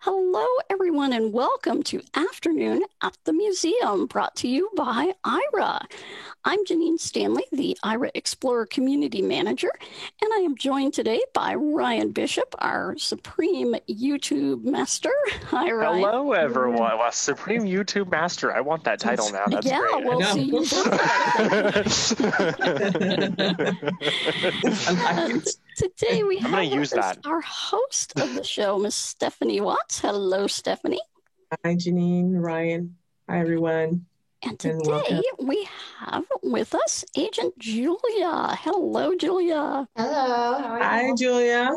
Hello, everyone, and welcome to Afternoon at the Museum, brought to you by Ira. I'm Janine Stanley, the Ira Explorer Community Manager, and I am joined today by Ryan Bishop, our Supreme YouTube Master. Hi, Ryan. Hello, everyone. Well, Supreme YouTube Master. I want that title now. That's yeah, great. We'll see you Today we have with us our host of the show, Miss Stephanie Watts. Hello, Stephanie. Hi, Janine, Ryan. Hi, everyone. And today we have with us Agent Julia. Hello, Julia. Hello. How are you? Hi, Julia.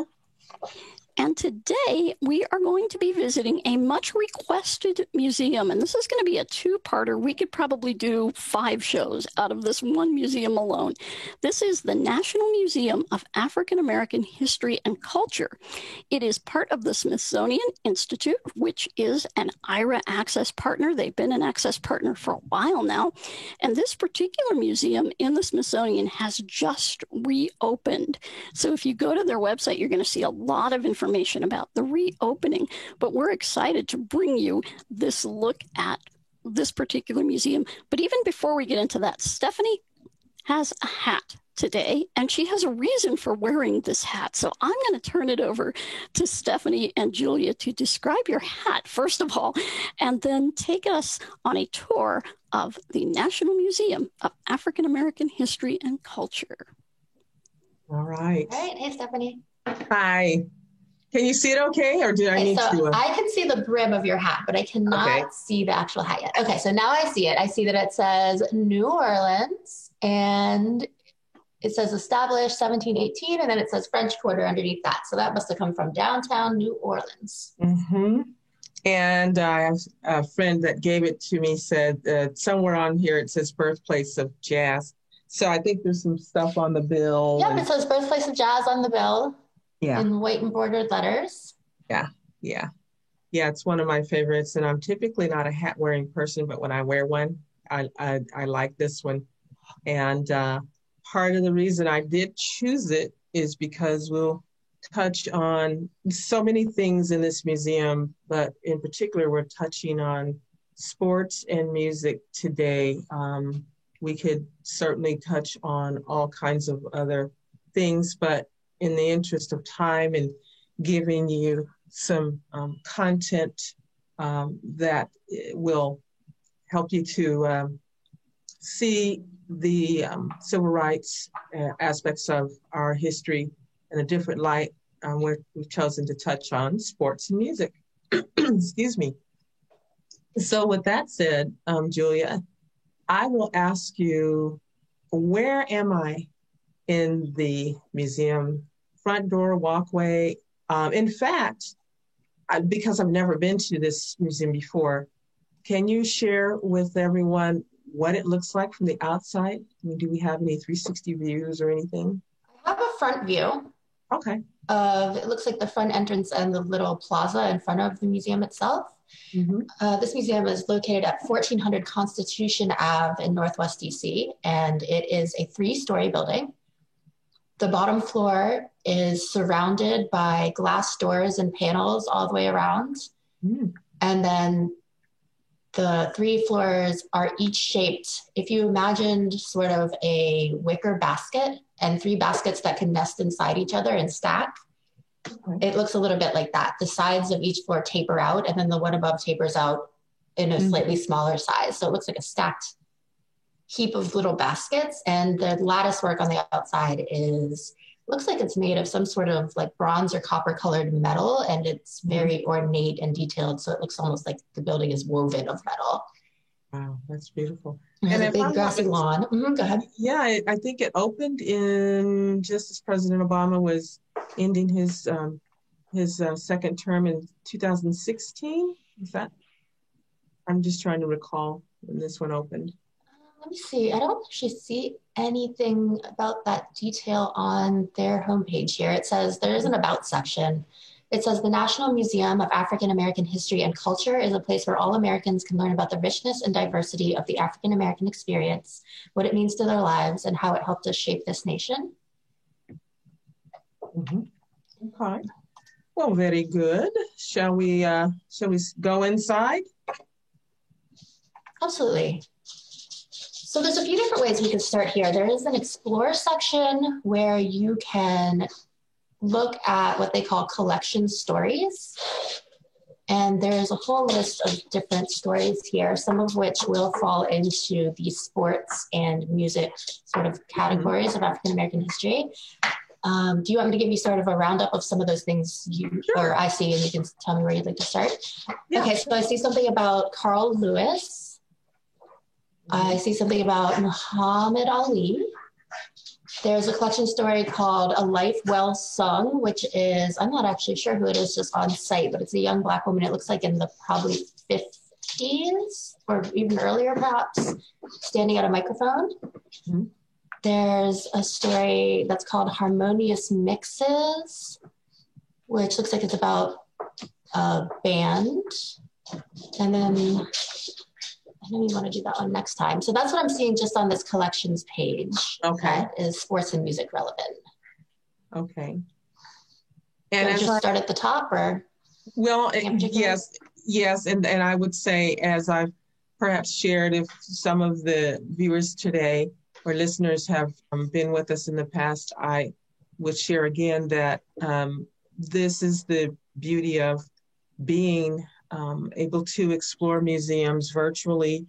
And today we are going to be visiting a much requested museum. And this is going to be a two-parter. We could probably do 5 shows out of this one museum alone. This is the National Museum of African American History and Culture. It is part of the Smithsonian Institute, which is an Ira Access partner. They've been an Access partner for a while now. And this particular museum in the Smithsonian has just reopened. So if you go to their website, you're going to see a lot of information about the reopening, but we're excited to bring you this look at this particular museum. But even before we get into that, Stephanie has a hat today, and she has a reason for wearing this hat. So I'm going to turn it over to Stephanie and Julia to describe your hat, first of all, and then take us on a tour of the National Museum of African American History and Culture. All right. All right. Hey, Stephanie. Hi. Can you see it okay, or do I need to? I can see the brim of your hat, but I cannot see the actual hat yet. Okay, so now I see it. I see that it says New Orleans, and it says established 1718, and then it says French Quarter underneath that. So that must have come from downtown New Orleans. Mm-hmm. And a friend that gave it to me said somewhere on here it says birthplace of jazz. So I think there's some stuff on the bill. Yep, it says birthplace of jazz on the bill. Yeah. In white embroidered letters. Yeah. It's one of my favorites, and I'm typically not a hat wearing person, but when I wear one, I like this one. And part of the reason I did choose it is because we'll touch on so many things in this museum, but in particular, we're touching on sports and music today. We could certainly touch on all kinds of other things, but in the interest of time and giving you some content that will help you to see the civil rights aspects of our history in a different light, we've chosen to touch on sports and music. Excuse me. So with that said, Julia, I will ask you, where am I in the museum? Front door, walkway. In fact, because I've never been to this museum before, can you share with everyone what it looks like from the outside? I mean, do we have any 360 views or anything? I have a front view. Okay. It looks like the front entrance and the little plaza in front of the museum itself. Mm-hmm. This museum is located at 1400 Constitution Ave in Northwest DC, and it is a 3-story building. The bottom floor is surrounded by glass doors and panels all the way around. Mm. And then the 3 floors are each shaped. If you imagined sort of a wicker basket and 3 baskets that can nest inside each other and stack, it looks a little bit like that. The sides of each floor taper out, and then the one above tapers out in a slightly smaller size. So it looks like a stacked heap of little baskets, and the lattice work on the outside looks like it's made of some sort of like bronze or copper colored metal, and it's very ornate and detailed, so it looks almost like the building is woven of metal. Wow, that's beautiful. And a big grassy lawn. Go ahead. Yeah, I think it opened in just as President Obama was ending his second term in 2016. Is that? I'm just trying to recall when this one opened. Let me see. I don't actually see anything about that detail on their homepage here. It says there is an about section. It says the National Museum of African American History and Culture is a place where all Americans can learn about the richness and diversity of the African American experience, what it means to their lives, and how it helped us shape this nation. Mm-hmm. Okay. Well, very good. Shall we go inside? Absolutely. So there's a few different ways we could start here. There is an explore section where you can look at what they call collection stories. And there's a whole list of different stories here, some of which will fall into the sports and music sort of categories of African American history. Do you want me to give you sort of a roundup of some of those things or I see, and you can tell me where you'd like to start? Yeah. Okay, so I see something about Carl Lewis. I see something about Muhammad Ali. There's a collection story called A Life Well Sung, which is, I'm not actually sure who it is just on site, but it's a young Black woman. It looks like in the probably 50s or even earlier, perhaps, standing at a microphone. Mm-hmm. There's a story that's called Harmonious Mixes, which looks like it's about a band. And then I know you want to do that one next time. So that's what I'm seeing just on this collections page. Okay. That is sports and music relevant. Okay. And just start at the top or? Well, yes. And I would say, as I've perhaps shared, if some of the viewers today or listeners have been with us in the past, I would share again that this is the beauty of being able to explore museums virtually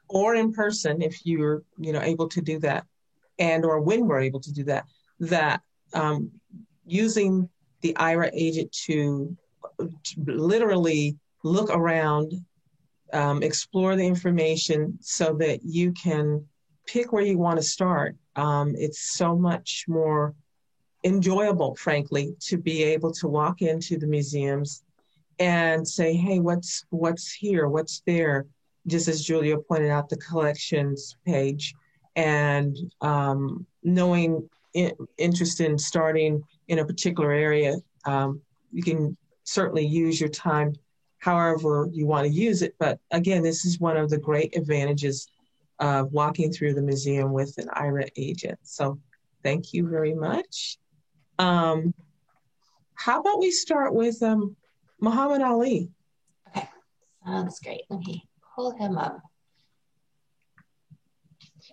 or in person, if you're able to do that, and or when we're able to do that, using the Aira agent to literally look around, explore the information so that you can pick where you want to start. It's so much more enjoyable, frankly, to be able to walk into the museums and say, hey, what's here, what's there? Just as Julia pointed out, the collections page, and interest in starting in a particular area, you can certainly use your time however you want to use it. But again, this is one of the great advantages of walking through the museum with an Aira agent. So thank you very much. How about we start with Muhammad Ali? Okay, sounds great. Let me pull him up.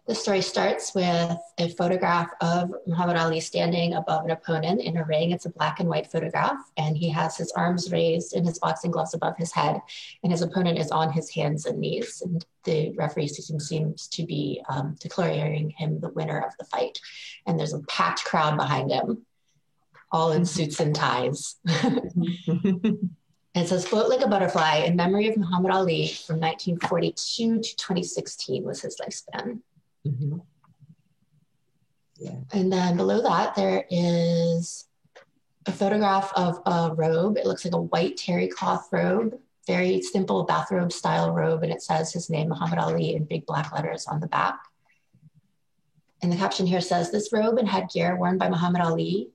The story starts with a photograph of Muhammad Ali standing above an opponent in a ring. It's a black and white photograph, and he has his arms raised and his boxing gloves above his head, and his opponent is on his hands and knees. And the referee seems to be declaring him the winner of the fight. And there's a packed crowd behind him, all in suits and ties. It says, float like a butterfly in memory of Muhammad Ali from 1942 to 2016 was his lifespan. Mm-hmm. Yeah. And then below that, there is a photograph of a robe. It looks like a white terry cloth robe, very simple bathrobe style robe. And it says his name, Muhammad Ali, in big black letters on the back. And the caption here says, this robe and headgear worn by Muhammad Ali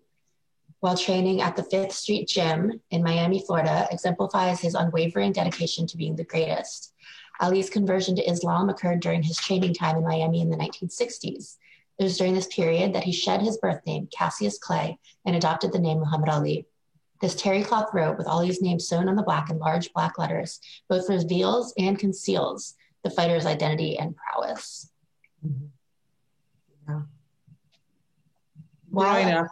while training at the Fifth Street Gym in Miami, Florida, exemplifies his unwavering dedication to being the greatest. Ali's conversion to Islam occurred during his training time in Miami in the 1960s. It was during this period that he shed his birth name, Cassius Clay, and adopted the name Muhammad Ali. This terry cloth robe with Ali's name sewn on the back in large black letters both reveals and conceals the fighter's identity and prowess. Mm-hmm. Yeah. Growing up,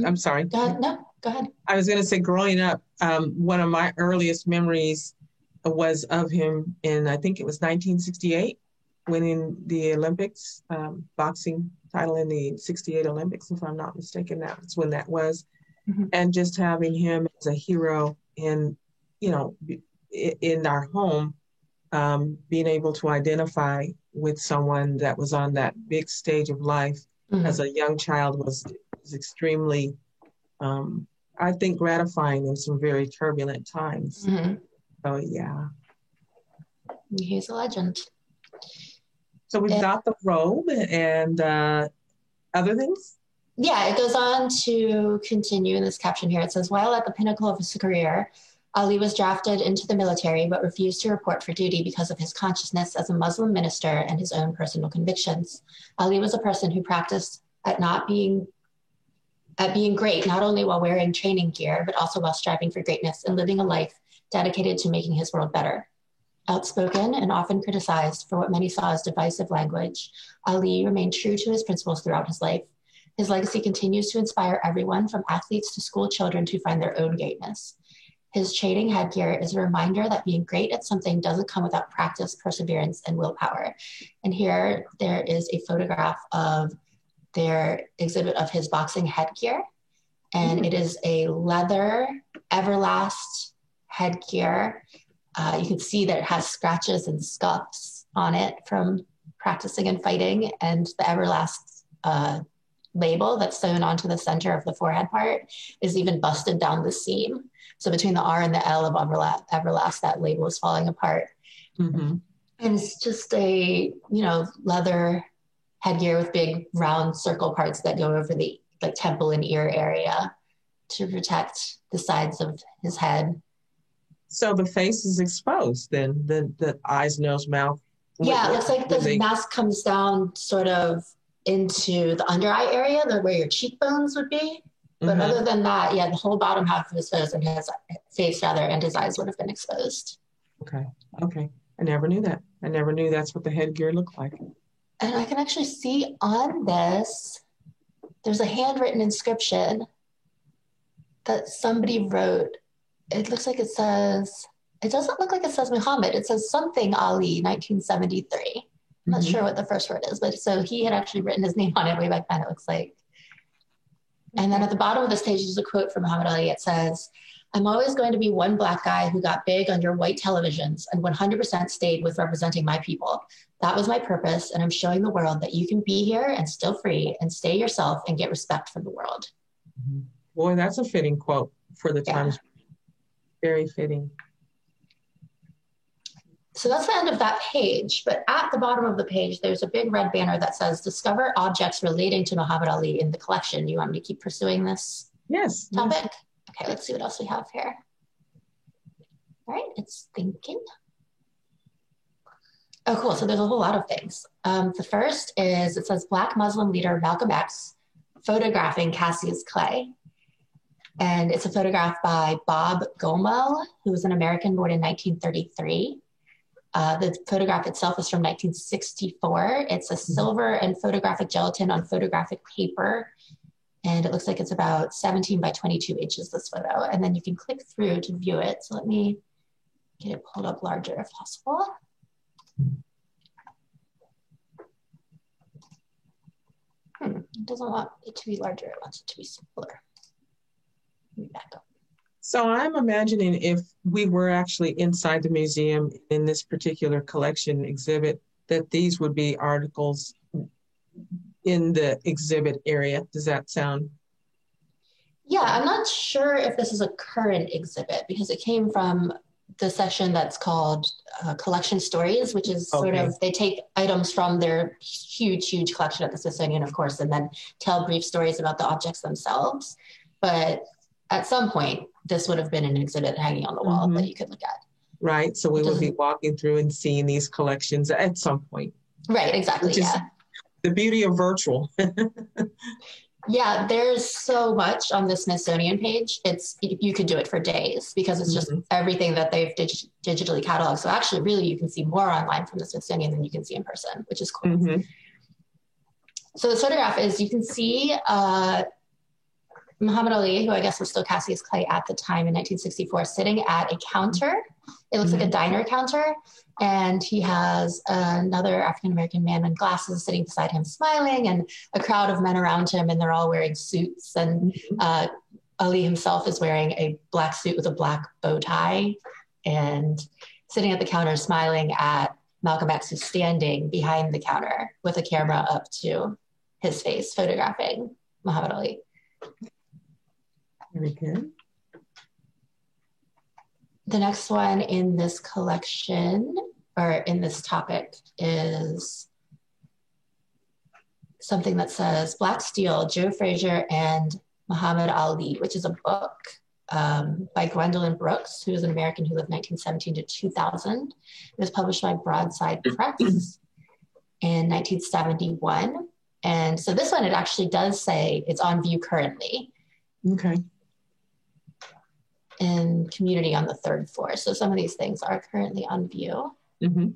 I'm sorry. Go ahead. No, go ahead. I was going to say, growing up, one of my earliest memories was of him in, I think it was 1968, winning the Olympics, boxing title in the 68 Olympics, if I'm not mistaken. That's when that was. Mm-hmm. And just having him as a hero in our home, being able to identify with someone that was on that big stage of life as a young child was extremely, I think, gratifying in some very turbulent times. Mm-hmm. So, yeah. He's a legend. So we've got the robe and other things? Yeah, it goes on to continue in this caption here. It says, while at the pinnacle of his career, Ali was drafted into the military but refused to report for duty because of his consciousness as a Muslim minister and his own personal convictions. Ali was a person who practiced at not being at being great, not only while wearing training gear, but also while striving for greatness and living a life dedicated to making his world better. Outspoken and often criticized for what many saw as divisive language, Ali remained true to his principles throughout his life. His legacy continues to inspire everyone from athletes to school children to find their own greatness. His training headgear is a reminder that being great at something doesn't come without practice, perseverance, and willpower. And here there is a photograph of their exhibit of his boxing headgear. And it is a leather Everlast headgear. You can see that it has scratches and scuffs on it from practicing and fighting. And the Everlast label that's sewn onto the center of the forehead part is even busted down the seam. So between the R and the L of Everlast, that label is falling apart. Mm-hmm. And it's just a, leather headgear with big round circle parts that go over the temple and ear area to protect the sides of his head. So the face is exposed then, the eyes, nose, mouth. Yeah, it looks like the mask comes down sort of into the under eye area, where your cheekbones would be. But other than that, the whole bottom half of his face and his eyes would have been exposed. Okay. I never knew that. I never knew that's what the headgear looked like. And I can actually see on this, there's a handwritten inscription that somebody wrote. It looks like it doesn't look like it says Muhammad. It says something Ali, 1973. I'm not sure what the first word is, but so he had actually written his name on it way back then, it looks like. And then at the bottom of this page is a quote from Muhammad Ali. It says, "I'm always going to be one black guy who got big under white televisions and 100% stayed with representing my people. That was my purpose, and I'm showing the world that you can be here and still free and stay yourself and get respect from the world." Boy, that's a fitting quote for the times. Very fitting. So that's the end of that page. But at the bottom of the page, there's a big red banner that says, "Discover objects relating to Muhammad Ali in the collection." You want me to keep pursuing this topic? Yes. Okay, let's see what else we have here. All right, it's thinking. Oh, cool. So there's a whole lot of things. The first is, it says Black Muslim leader Malcolm X photographing Cassius Clay. And it's a photograph by Bob Gomel, who was an American born in 1933. The photograph itself is from 1964. It's a silver and photographic gelatin on photographic paper. And it looks like it's about 17 by 22 inches, this photo. And then you can click through to view it. So let me get it pulled up larger if possible. It doesn't want it to be larger. It wants it to be smaller. Let me back up. So I'm imagining if we were actually inside the museum in this particular collection exhibit, that these would be articles in the exhibit area. Does that sound? Yeah, I'm not sure if this is a current exhibit because it came from the section that's called Collection Stories, which is sort of, they take items from their huge collection at the Smithsonian, of course, and then tell brief stories about the objects themselves. But at some point, this would have been an exhibit hanging on the wall that you could look at. Right, so we would be walking through and seeing these collections at some point. Right, exactly, which is the beauty of virtual. Yeah, there's so much on the Smithsonian page. You could do it for days because it's just everything that they've digitally cataloged. So actually, really, you can see more online from the Smithsonian than you can see in person, which is cool. So the photograph is, you can see Muhammad Ali, who I guess was still Cassius Clay at the time in 1964, sitting at a counter. It looks like a diner counter. And he has another African-American man in glasses sitting beside him smiling, and a crowd of men around him, and they're all wearing suits. And Ali himself is wearing a black suit with a black bow tie and sitting at the counter smiling at Malcolm X, who's standing behind the counter with a camera up to his face, photographing Muhammad Ali. Very good. The next one in this collection, or in this topic, is something that says Black Steel, Joe Frazier and Muhammad Ali, which is a book by Gwendolyn Brooks, who is an American who lived 1917 to 2000. It was published by Broadside Press in 1971. And so this one, it actually does say it's on view currently. Okay. In community on the 3rd floor. So some of these things are currently on view. Mm-hmm.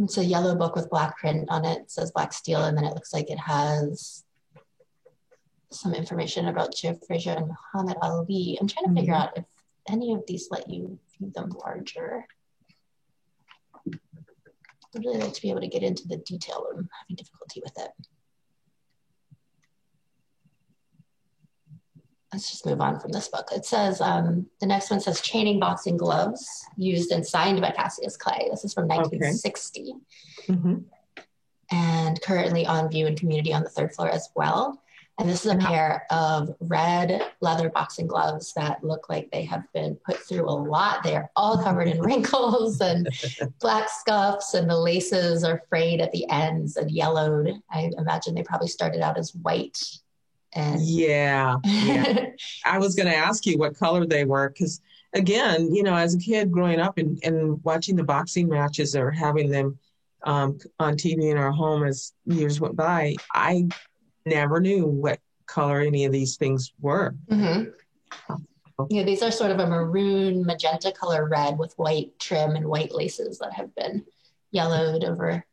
It's a yellow book with black print on it. It says Black Steel, and then it looks like it has some information about Joe Frazier and Muhammad Ali. I'm trying to figure out if any of these let you view them larger. I'd really like to be able to get into the detail. I'm having difficulty with it. Let's just move on from this book. It says, the next one says Training Boxing Gloves, used and signed by Cassius Clay. This is from 1960. Okay. Mm-hmm. And currently on view in community on the 3rd floor as well. And this is a pair of red leather boxing gloves that look like they have been put through a lot. They're all covered in wrinkles and black scuffs, and the laces are frayed at the ends and yellowed. I imagine they probably started out as white. And yeah. I was going to ask you what color they were, because again, you know, as a kid growing up and watching the boxing matches or having them on TV in our home as years went by, I never knew what color any of these things were. Mm-hmm. Yeah, these are sort of a maroon magenta color red with white trim and white laces that have been yellowed over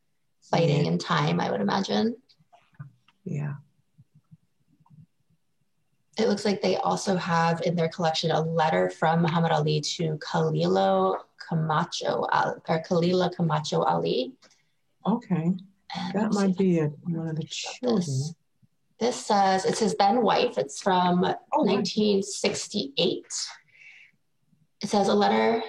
fighting and time, I would imagine. Yeah. It looks like they also have in their collection a letter from Muhammad Ali to Khalila Camacho Ali. Okay. And that might be one of the children. This says, it's his then wife. It's from 1968. It says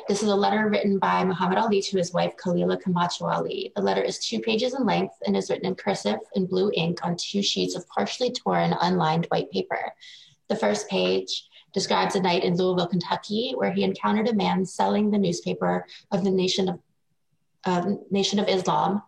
this is a letter written by Muhammad Ali to his wife, Khalila Camacho Ali. The letter is 2 pages in length and is written in cursive in blue ink on 2 sheets of partially torn, unlined white paper. The first page describes a night in Louisville, Kentucky, where he encountered a man selling the newspaper of the Nation of Islam,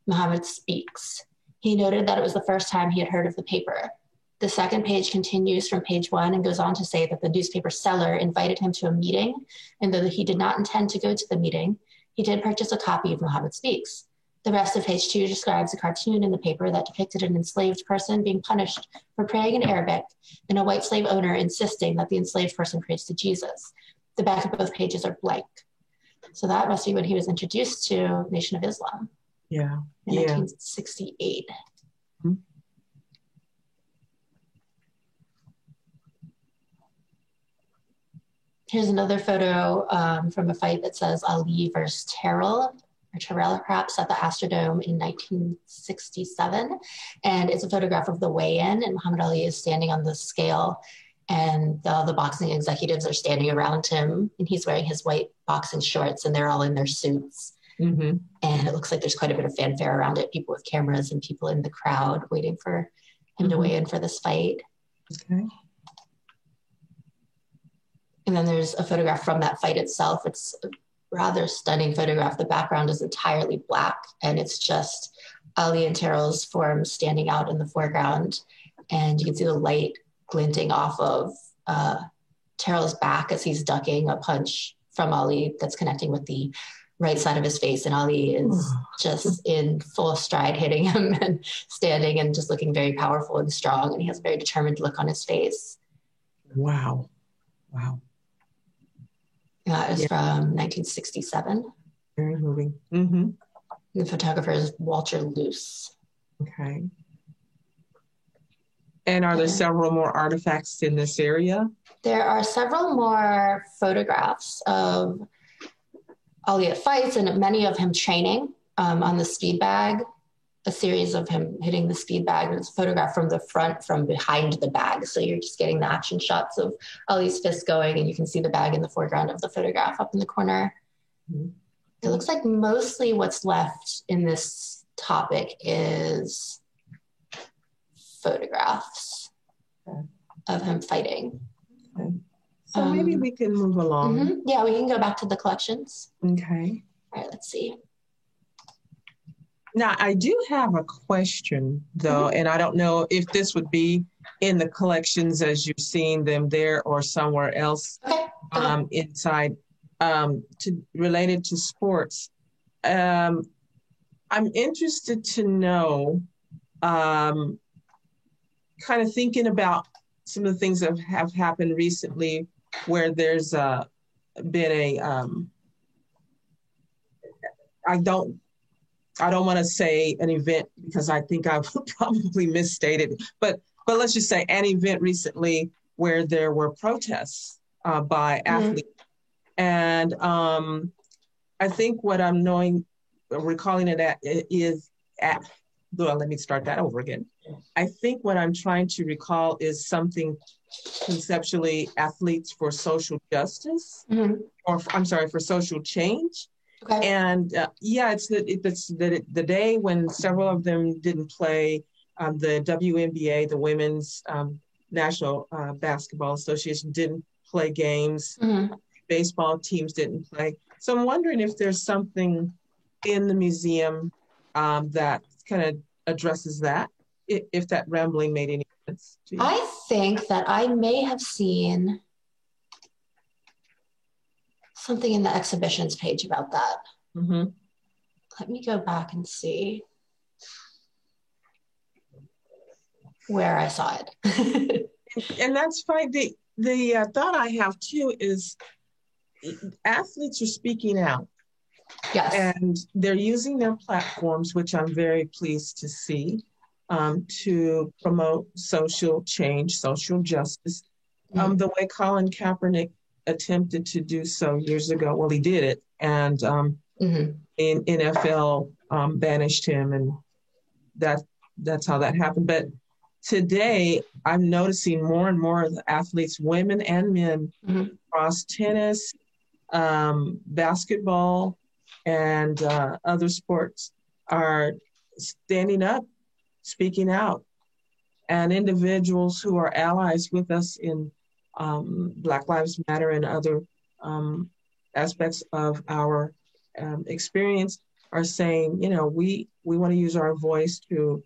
Muhammad Speaks. He noted that it was the first time he had heard of the paper. The second page continues from page 1 and goes on to say that the newspaper seller invited him to a meeting, and though he did not intend to go to the meeting, he did purchase a copy of Muhammad Speaks. The rest of page 2 describes a cartoon in the paper that depicted an enslaved person being punished for praying in Arabic and a white slave owner insisting that the enslaved person prays to Jesus. The back of both pages are blank. So that must be when he was introduced to Nation of Islam. Yeah. In 1968. Mm-hmm. Here's another photo from a fight that says Ali versus Terrell perhaps, at the Astrodome in 1967. And it's a photograph of the weigh-in, and Muhammad Ali is standing on the scale, and all the boxing executives are standing around him, and he's wearing his white boxing shorts, and they're all in their suits. Mm-hmm. And it looks like there's quite a bit of fanfare around it, people with cameras and people in the crowd waiting for him to weigh in for this fight. Okay. And then there's a photograph from that fight itself. It's a rather stunning photograph. The background is entirely black, and it's just Ali and Terrell's forms standing out in the foreground. And you can see the light glinting off of Terrell's back as he's ducking a punch from Ali that's connecting with the right side of his face, and Ali is just in full stride hitting him and standing and just looking very powerful and strong, and he has a very determined look on his face. Wow. That is from 1967. Very moving. Mm-hmm. The photographer is Walter Luce. Okay. And are there several more artifacts in this area? There are several more photographs of Ali at fights, and many of him training on the speed bag, a series of him hitting the speed bag. It's a photograph from the front, from behind the bag. So you're just getting the action shots of Ali's fist going, and you can see the bag in the foreground of the photograph up in the corner. Mm-hmm. It looks like mostly what's left in this topic is photographs of him fighting. Okay. So maybe we can move along. Mm-hmm. Yeah, we can go back to the collections. Okay. All right, let's see. Now, I do have a question, though, and I don't know if this would be in the collections as you've seen them there or somewhere else inside, related to sports. I'm interested to know kind of thinking about some of the things that have happened recently where there's been a, I don't want to say an event because I think I've probably misstated, but let's just say an event recently where there were protests by athletes. And I think what I'm recalling it well, let me start that over again. I think what I'm trying to recall is something conceptually athletes for social justice, or I'm sorry, for social change. Okay. And it's the day when several of them didn't play. The WNBA, the Women's National Basketball Association, didn't play games. Baseball teams didn't play. So I'm wondering if there's something in the museum that kind of addresses that, if that rambling made any sense to you. I think that I may have seen something in the exhibitions page about that. Let me go back and see where I saw it. And that's fine. The thought I have too is athletes are speaking out. Yes. And they're using their platforms, which I'm very pleased to see, to promote social change, social justice, the way Colin Kaepernick attempted to do so years ago. Well, he did it, and in NFL banished him, and that's how that happened. But today, I'm noticing more and more of the athletes, women and men, across tennis, basketball, and other sports, are standing up, speaking out. And individuals who are allies with us in Black Lives Matter and other aspects of our experience are saying, we want to use our voice to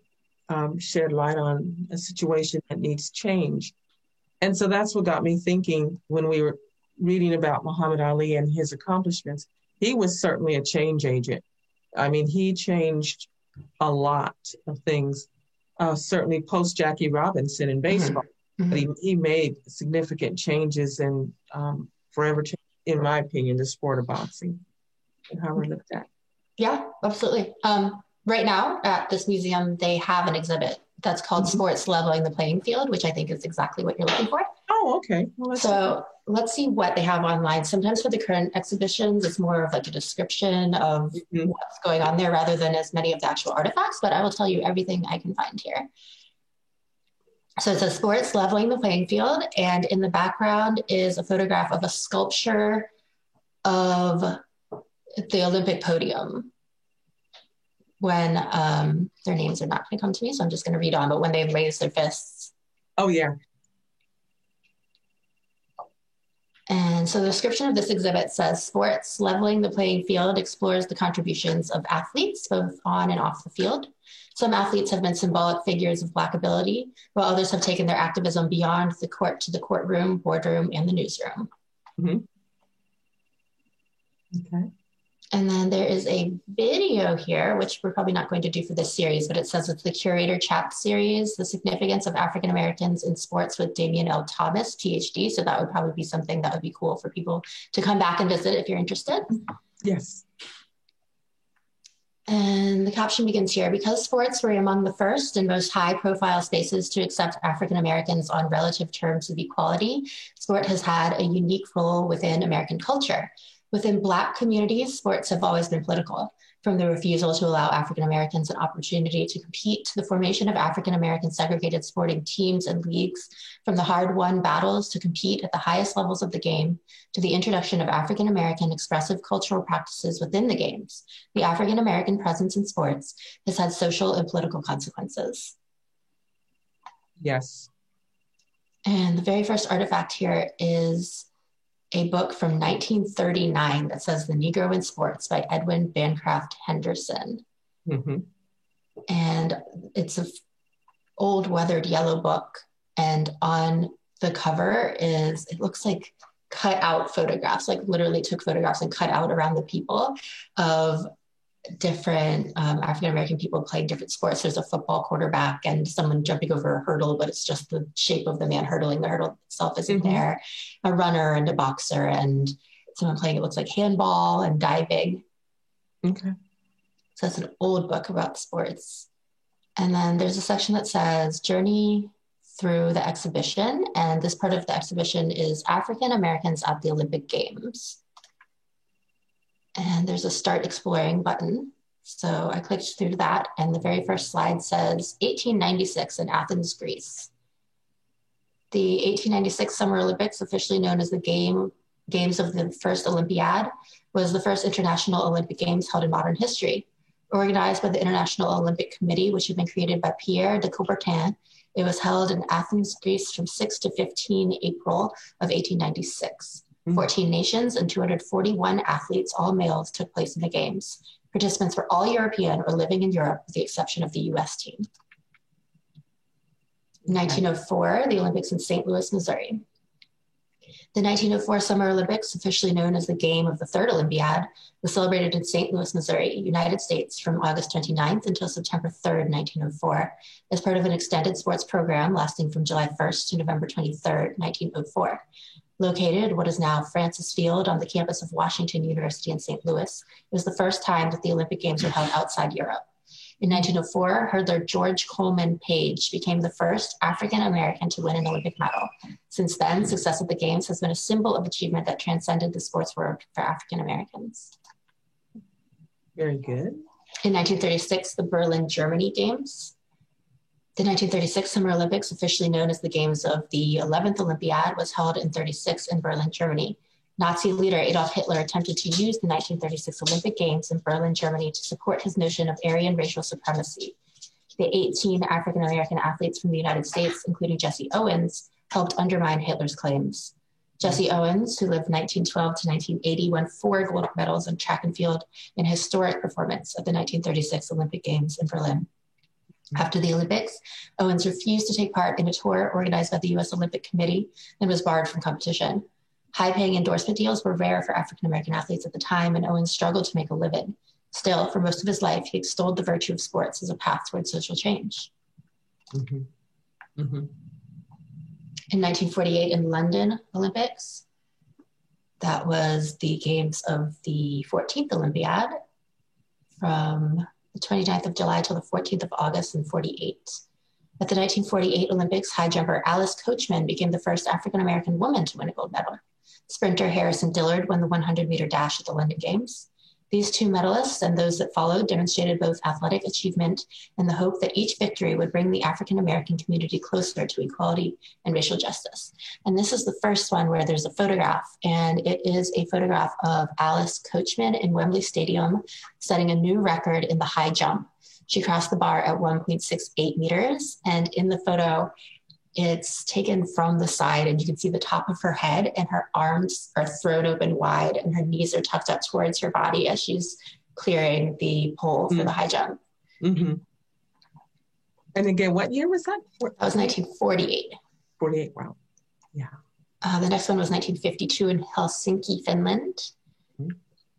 shed light on a situation that needs change. And so that's what got me thinking when we were reading about Muhammad Ali and his accomplishments. He was certainly a change agent. I mean, he changed a lot of things, certainly post Jackie Robinson in baseball. But he made significant changes and forever changed, in my opinion, the sport of boxing and how we're looked at. Yeah, absolutely. Right now at this museum, they have an exhibit that's called Sports Leveling the Playing Field, which I think is exactly what you're looking for. Oh, okay. Well, let's see what they have online. Sometimes for the current exhibitions, it's more of like a description of what's going on there rather than as many of the actual artifacts, but I will tell you everything I can find here. So it says Sports Leveling the Playing Field, and in the background is a photograph of a sculpture of the Olympic podium when their names are not going to come to me, so I'm just going to read on, but when they raise their fists. Oh, yeah. And so the description of this exhibit says, Sports Leveling the Playing Field explores the contributions of athletes, both on and off the field. Some athletes have been symbolic figures of Black ability, while others have taken their activism beyond the court to the courtroom, boardroom, and the newsroom. Okay. And then there is a video here, which we're probably not going to do for this series, but it says it's the Curator Chat series, The Significance of African Americans in Sports with Damian L. Thomas, PhD. So that would probably be something that would be cool for people to come back and visit if you're interested. Yes. And the caption begins here. Because sports were among the first and most high-profile spaces to accept African Americans on relative terms of equality, sport has had a unique role within American culture. Within Black communities, sports have always been political, from the refusal to allow African Americans an opportunity to compete to the formation of African American segregated sporting teams and leagues, from the hard-won battles to compete at the highest levels of the game, to the introduction of African American expressive cultural practices within the games. The African American presence in sports has had social and political consequences. Yes. And the very first artifact here is a book from 1939 that says The Negro in Sports by Edwin Bancroft Henderson. And it's an old weathered yellow book. And on the cover it looks like cut out photographs, like literally took photographs and cut out around the people of different African-American people playing different sports. There's a football quarterback and someone jumping over a hurdle, but it's just the shape of the man hurtling. The hurdle itself isn't there. A runner and a boxer and someone playing, it looks like handball and diving. Okay. So it's an old book about sports. And then there's a section that says Journey Through the Exhibition. And this part of the exhibition is African Americans at the Olympic Games. And there's a Start Exploring button. So I clicked through that, and the very first slide says 1896 in Athens, Greece. The 1896 Summer Olympics, officially known as the Games of the First Olympiad, was the first international Olympic Games held in modern history. Organized by the International Olympic Committee, which had been created by Pierre de Coubertin, it was held in Athens, Greece from 6 to 15 April of 1896. 14 nations and 241 athletes, all males, took place in the Games. Participants were all European or living in Europe, with the exception of the US team. In 1904, the Olympics in St. Louis, Missouri. The 1904 Summer Olympics, officially known as the Game of the Third Olympiad, was celebrated in St. Louis, Missouri, United States from August 29th until September 3rd, 1904, as part of an extended sports program lasting from July 1st to November 23rd, 1904. Located at what is now Francis Field on the campus of Washington University in St. Louis, it was the first time that the Olympic Games were held outside Europe. In 1904, hurdler George Coleman Page became the first African American to win an Olympic medal. Since then, success at the Games has been a symbol of achievement that transcended the sports world for African Americans. Very good. In 1936, the Berlin, Germany Games. The 1936 Summer Olympics, officially known as the Games of the 11th Olympiad, was held in 1936 in Berlin, Germany. Nazi leader Adolf Hitler attempted to use the 1936 Olympic Games in Berlin, Germany to support his notion of Aryan racial supremacy. The 18 African-American athletes from the United States, including Jesse Owens, helped undermine Hitler's claims. Jesse Owens, who lived 1912 to 1980, won 4 gold medals in track and field in a historic performance at the 1936 Olympic Games in Berlin. After the Olympics, Owens refused to take part in a tour organized by the U.S. Olympic Committee and was barred from competition. High-paying endorsement deals were rare for African-American athletes at the time, and Owens struggled to make a living. Still, for most of his life, he extolled the virtue of sports as a path towards social change. In 1948 in London Olympics, that was the Games of the 14th Olympiad from the 29th of July till the 14th of August in 48. At the 1948 Olympics, high jumper Alice Coachman became the first African-American woman to win a gold medal. Sprinter Harrison Dillard won the 100-meter dash at the London Games. These two medalists and those that followed demonstrated both athletic achievement and the hope that each victory would bring the African-American community closer to equality and racial justice. And this is the first one where there's a photograph, and it is a photograph of Alice Coachman in Wembley Stadium setting a new record in the high jump. She crossed the bar at 1.68 meters, and in the photo, it's taken from the side, and you can see the top of her head, and her arms are thrown open wide, and her knees are tucked up towards her body as she's clearing the pole for the high jump. And again, what year was that? That was 1948. 48, wow. Yeah. The next one was 1952 in Helsinki, Finland,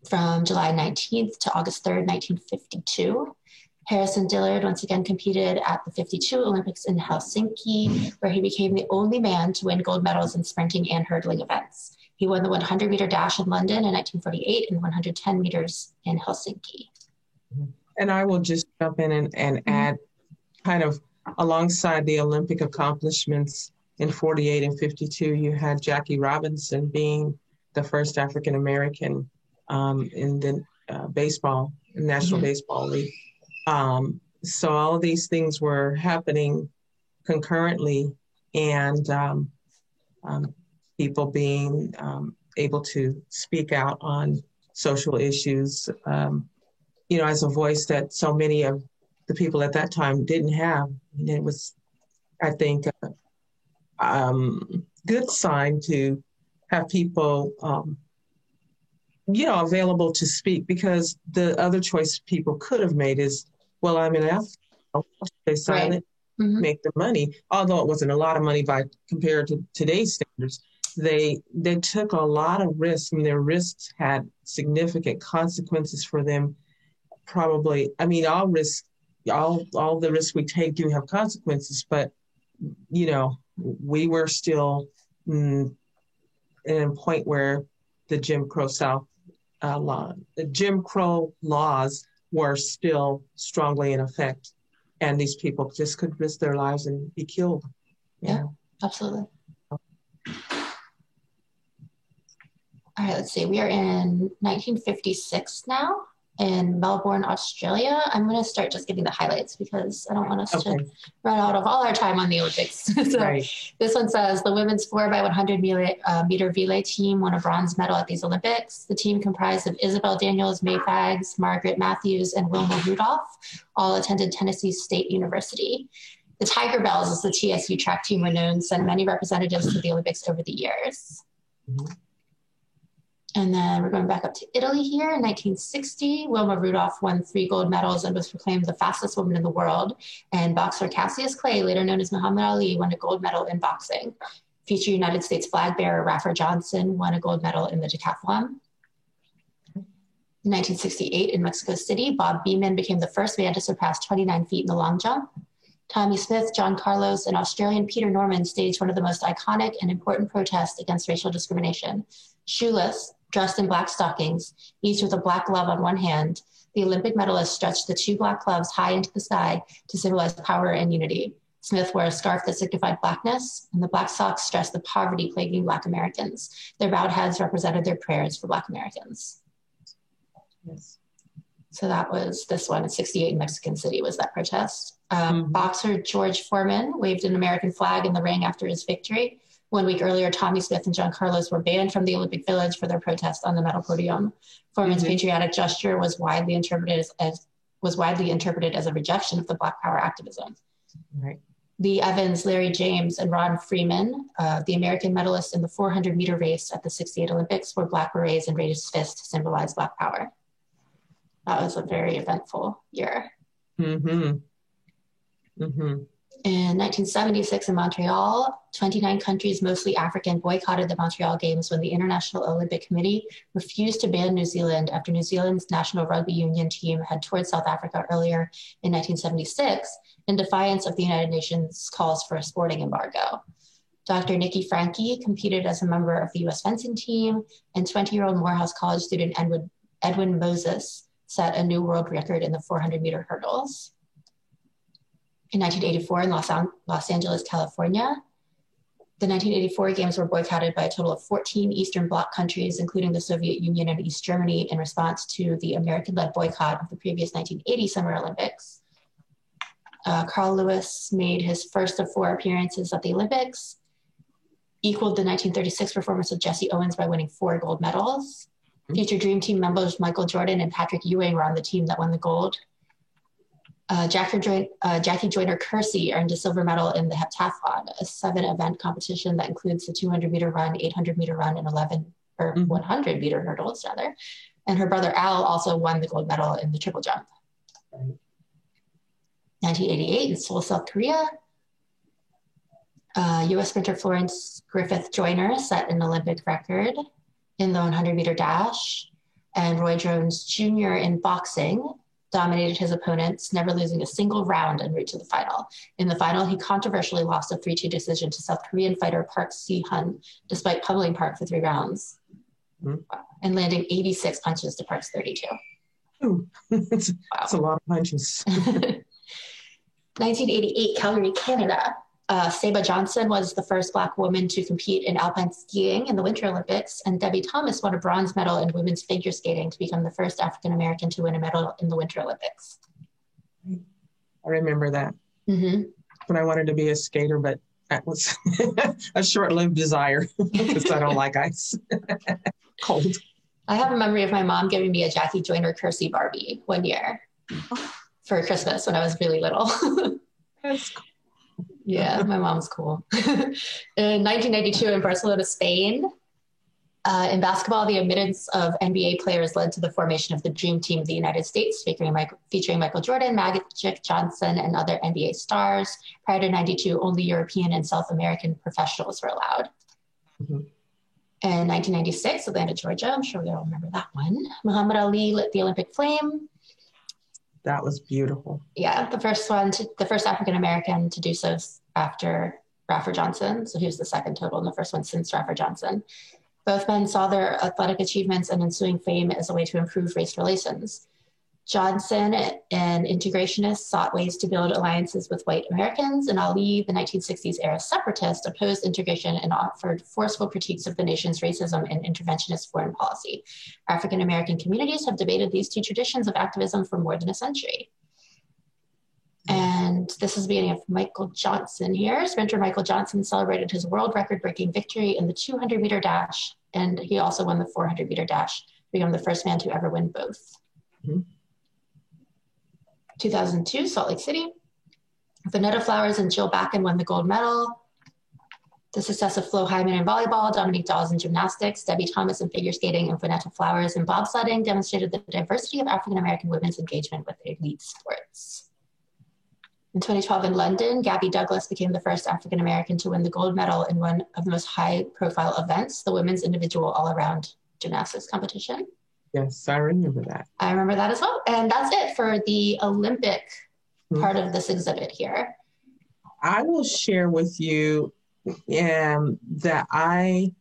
from July 19th to August 3rd, 1952. Harrison Dillard once again competed at the 52 Olympics in Helsinki, where he became the only man to win gold medals in sprinting and hurdling events. He won the 100-meter dash in London in 1948 and 110 meters in Helsinki. And I will just jump in and add, kind of alongside the Olympic accomplishments in 48 and 52, you had Jackie Robinson being the first African-American in the National Baseball League. So all of these things were happening concurrently, and people being able to speak out on social issues, as a voice that so many of the people at that time didn't have. And it was, I think, a good sign to have people, available to speak, because the other choice people could have made is, well, I'm an athlete, I'll stay silent, make the money. Although it wasn't a lot of money compared to today's standards, they took a lot of risks, and their risks had significant consequences for them probably, I mean, all the risks we take do have consequences, but, you know, we were still at a point where the Jim Crow the Jim Crow laws were still strongly in effect, and these people just could risk their lives and be killed. Yeah, absolutely. All right, let's see. We are in 1956 now in Melbourne, Australia. I'm going to start just giving the highlights because I don't want us to run out of all our time on the Olympics. So right. This one says the women's 4x100 meter relay team won a bronze medal at these Olympics. The team comprised of Isabel Daniels, May Fags, Margaret Matthews, and Wilma Rudolph, all attended Tennessee State University. The Tiger Bells, as the TSU track team were known, sent many representatives to the Olympics over the years. Mm-hmm. And then we're going back up to Italy here. In 1960, Wilma Rudolph won 3 gold medals and was proclaimed the fastest woman in the world. And boxer Cassius Clay, later known as Muhammad Ali, won a gold medal in boxing. Future United States flag bearer Raffer Johnson won a gold medal in the decathlon. In 1968, in Mexico City, Bob Beamon became the first man to surpass 29 feet in the long jump. Tommie Smith, John Carlos, and Australian Peter Norman staged one of the most iconic and important protests against racial discrimination. Shoeless, dressed in black stockings, each with a black glove on one hand, the Olympic medalists stretched the 2 black gloves high into the sky to symbolize power and unity. Smith wore a scarf that signified blackness, and the black socks stressed the poverty plaguing Black Americans. Their bowed heads represented their prayers for Black Americans. Yes. So that was this one in 68 in Mexican City was that protest. Boxer George Foreman waved an American flag in the ring after his victory. 1 week earlier, Tommie Smith and John Carlos were banned from the Olympic Village for their protest on the medal podium. Foreman's patriotic gesture was widely interpreted as a rejection of the Black Power activism. Right. Lee Evans, Larry James, and Ron Freeman, the American medalists in the 400-meter race at the 68 Olympics, wore black berets and raised fists to symbolize Black Power. That was a very eventful year. Mm-hmm. Mm-hmm. In 1976 in Montreal, 29 countries, mostly African, boycotted the Montreal Games when the International Olympic Committee refused to ban New Zealand after New Zealand's national rugby union team had toured South Africa earlier in 1976 in defiance of the United Nations calls for a sporting embargo. Dr. Nikki Franke competed as a member of the U.S. fencing team, and 20-year-old Morehouse College student Edwin Moses set a new world record in the 400-meter hurdles. In 1984 in Los Angeles, California, the 1984 Games were boycotted by a total of 14 Eastern Bloc countries, including the Soviet Union and East Germany, in response to the American-led boycott of the previous 1980 Summer Olympics. Carl Lewis made his first of 4 appearances at the Olympics, equaled the 1936 performance of Jesse Owens by winning 4 gold medals. Future Dream Team members Michael Jordan and Patrick Ewing were on the team that won the gold. Jackie Joyner Kersee earned a silver medal in the heptathlon, a 7-event competition that includes the 200-meter run, 800-meter run, and 100-meter hurdles, rather. And her brother Al also won the gold medal in the triple jump. 1988 in Seoul, South Korea, U.S. sprinter Florence Griffith Joyner set an Olympic record in the 100-meter dash, and Roy Jones Jr. in boxing dominated his opponents, never losing a single round en route to the final. In the final, he controversially lost a 3-2 decision to South Korean fighter Park Si-hun, despite pummeling Park for 3 rounds, and landing 86 punches to Park's 32. Ooh, that's a lot of punches. 1988, Calgary, Canada. Saba Johnson was the first Black woman to compete in alpine skiing in the Winter Olympics, and Debbie Thomas won a bronze medal in women's figure skating to become the first African-American to win a medal in the Winter Olympics. I remember that. When I wanted to be a skater, but that was a short-lived desire because I don't like ice. Cold. I have a memory of my mom giving me a Jackie Joyner Kersee Barbie one year for Christmas when I was really little. That's cool. Yeah, my mom's cool. In 1992 in Barcelona, Spain, in basketball, the admittance of NBA players led to the formation of the Dream Team of the United States, featuring Michael Jordan, Magic Johnson, and other NBA stars. Prior to 92, only European and South American professionals were allowed. In 1996, Atlanta, Georgia, I'm sure we all remember that one, Muhammad Ali lit the Olympic flame. That was beautiful. Yeah, the first African American to do so after Rafford Johnson. So he was the second total, and the first one since Rafford Johnson. Both men saw their athletic achievements and ensuing fame as a way to improve race relations. Johnson, an integrationist, sought ways to build alliances with white Americans, and Ali, the 1960s era separatist, opposed integration and offered forceful critiques of the nation's racism and interventionist foreign policy. African American communities have debated these two traditions of activism for more than a century. And this is the beginning of Michael Johnson here. Sprinter Michael Johnson celebrated his world record-breaking victory in the 200-meter dash, and he also won the 400-meter dash, becoming the first man to ever win both. Mm-hmm. 2002, Salt Lake City. Vanetta Flowers and Jill Bakken won the gold medal. The success of Flo Hyman in volleyball, Dominique Dawes in gymnastics, Debbie Thomas in figure skating, and Vanetta Flowers in bobsledding demonstrated the diversity of African-American women's engagement with elite sports. In 2012 in London, Gabby Douglas became the first African-American to win the gold medal in one of the most high-profile events, the women's individual all-around gymnastics competition. Yes, I remember that. I remember that as well. And that's it for the Olympic part of this exhibit here. I will share with you that I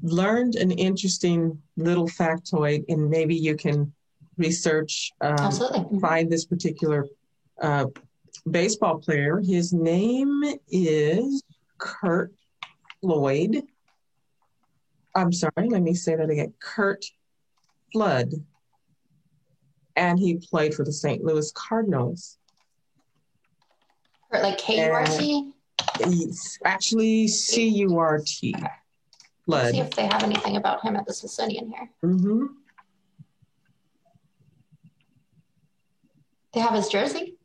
learned an interesting little factoid, and maybe you can research, find this particular baseball player. His name is Curt Floyd. I'm sorry, let me say that again. Curt Flood, and he played for the St. Louis Cardinals. Like K-U-R-T? It's actually C-U-R-T. Flood. Let's see if they have anything about him at the Smithsonian here. Mm-hmm. They have his jersey?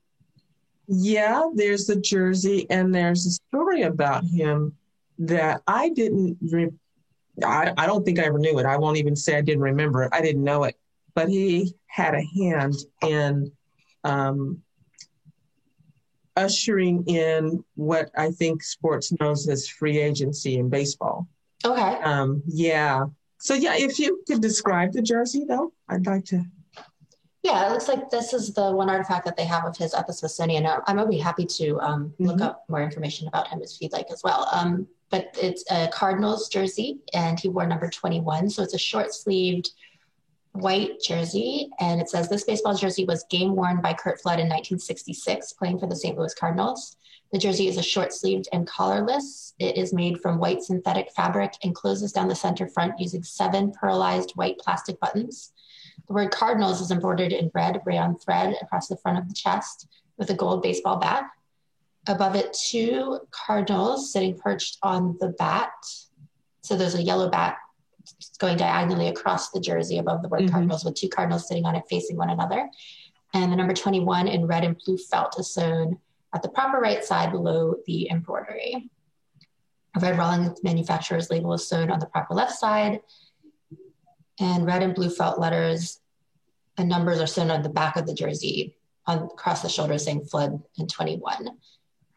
Yeah, there's the jersey, and there's a story about him that I didn't I don't think I ever knew it. I won't even say I didn't remember it. I didn't know it. But he had a hand in ushering in what I think sports knows as free agency in baseball. Okay. Yeah. So, yeah, if you could describe the jersey, though, I'd like to. Yeah, it looks like this is the one artifact that they have of his at the Smithsonian. I'm going to be happy to look up more information about him if you'd like as well. But it's a Cardinals jersey, and he wore number 21. So it's a short-sleeved white jersey. And it says, this baseball jersey was game-worn by Curt Flood in 1966, playing for the St. Louis Cardinals. The jersey is a short-sleeved and collarless. It is made from white synthetic fabric and closes down the center front using 7 pearlized white plastic buttons. The word Cardinals is embroidered in red rayon thread across the front of the chest with a gold baseball bat. Above it, 2 cardinals sitting perched on the bat. So there's a yellow bat going diagonally across the jersey above the word Cardinals, with 2 cardinals sitting on it facing one another. And the number 21 in red and blue felt is sewn at the proper right side below the embroidery. A Red Rollins manufacturer's label is sewn on the proper left side. And red and blue felt letters and numbers are sewn on the back of the jersey across the shoulder saying Flood and 21.